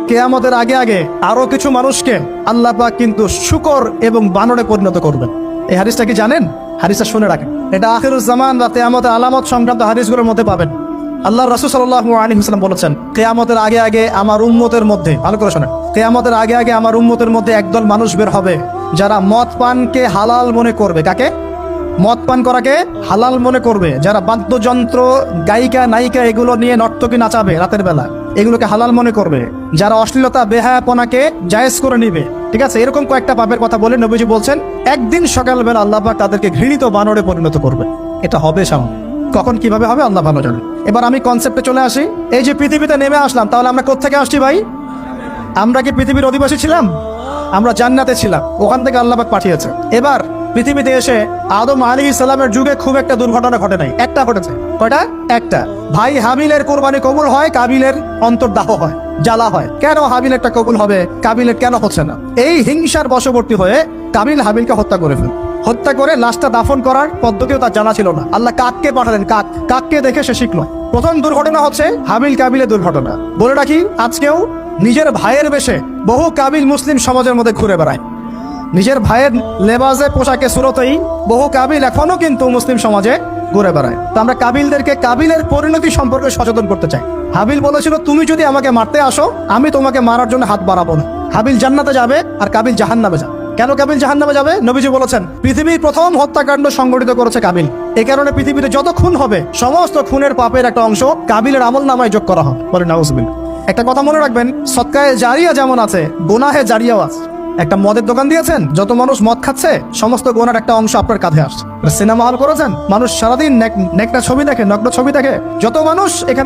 কিয়ামতের আগে আগে আরো কিছু মানুষকে আল্লাহ পাক কিন্তু শূকর এবং বানরে পরিণত করবেন। এই হাদিসটা কি জানেন? হাদিসটা শুনে রাখেন, এটা আখিরুজ জামান বা কিয়ামতের আলামত সংক্রান্ত হাদিসগুলোর মধ্যে পাবেন। আল্লাহ রাসূল সাল্লাল্লাহু আলাইহি ওয়াসাল্লাম বলেছেন, কিয়ামতের আগে আগে আমার উম্মতের মধ্যে, ভালো করে শোনেন, কিয়ামতের আগে আগে আমার উম্মতের মধ্যে একদল মানুষ বের হবে যারা মদ পানকে হালাল মনে করবে। কাকে? মদ পান করাকে হালাল মনে করবে। যারা বাদ্যযন্ত্র, গায়িকা, নায়িকা এগুলো নিয়ে নর্তকী নাচাবে রাতের বেলা, এগুলোকে হালাল মনে করবে। যারা অশ্লীলতা, বেহায়াপনাকে জায়েজ করে নিবে, ঠিক আছে, এরকম কয়েকটা পাপের কথা বলে নবীজি বলছেন একদিন সকালবেলা আল্লাহ পাক তাদেরকে ঘৃণিত বানরে পরিণত করবে। এটা হবে সামনে, কখন কিভাবে হবে আল্লাহ ভালো জানেন। এবার আমি কনসেপ্টে চলে আসি। এই যে পৃথিবীতে নেমে আসলাম, তাহলে আমরা কোত্থেকে আসছি ভাই? আমরা কি পৃথিবীর অধিবাসী ছিলাম? আমরা জান্নাতে ছিলাম, ওখান থেকে আল্লাহ পাক পাঠিয়েছে। এবার পৃথিবীতে এসে আদম আলাইহিস সালামের যুগে খুব একটা দুর্ঘটনা ঘটে নাই, একটা ঘটেছে। কয়টা? একটা। ভাই হাবিলের কোরবানি কবুল হয়, কাবিলের অন্তর্দাহ হয়, জ্বালা হয়। কেন হাবিলেরটা কবুল হবে, কাবিলের কেন হচ্ছে না? এই হিংসার বশবর্তী হয়ে কাবিল হাবিলকে হত্যা করে ফেল। হত্যা করে লাশটা দাফন করার পদ্ধতিও তার জানা ছিল না। আল্লাহ কাককে পাঠালেন, কাককে দেখে সে শিখলো। প্রথম দুর্ঘটনা হচ্ছে হাবিল কাবিলের দুর্ঘটনা। বলে রাখি, আজকেও নিজের ভাইয়ের বেশে বহু কাবিল মুসলিম সমাজের মধ্যে ঘুরে বেড়ায়। নিজের ভাইয়ের লেবাসে, পোশাকে, সুরতেই বহু কাবিল এখনো কিন্তু মুসলিম সমাজে ঘুরে বেড়ায়। তো আমরা কাবিলদেরকে কাবিলের পরিণতি সম্পর্কে সচেতন করতে চাই। হাবিল বলেছিল, তুমি যদি আমাকে মারতে আসো, আমি তোমাকে মারার জন্য হাত বাড়াবো না। হাবিল জান্নাতে যাবে আর কাবিল জাহান্নামে যাবে। কেন কাবিল জাহান্নামে যাবে? নবীজি বলেছেন, পৃথিবীর প্রথম হত্যাকাণ্ড সংগঠিত করেছে কাবিল। এই কারণে পৃথিবীতে যত খুন হবে, সমস্ত খুনের পাপের একটা অংশ কাবিলের আমলনামায় যোগ করা হবে। বলে নাউজুবিল্লাহ। একটা কথা মনে রাখবেন, সদকায়ে জারিয়া যেমন আছে, গুনাহে জারিয়াও আছে। একটা মদের দোকান দিয়েছেন, যত মানুষ মদ খাচ্ছে, সমস্ত গোনার একটা অংশ আপনার কাঁধে আসছে। সিনেমা হল করেছেন, মানুষ সারাদিন নেকটা ছবি দেখে, নগ্ন ছবি দেখে, যত মানুষ এখানে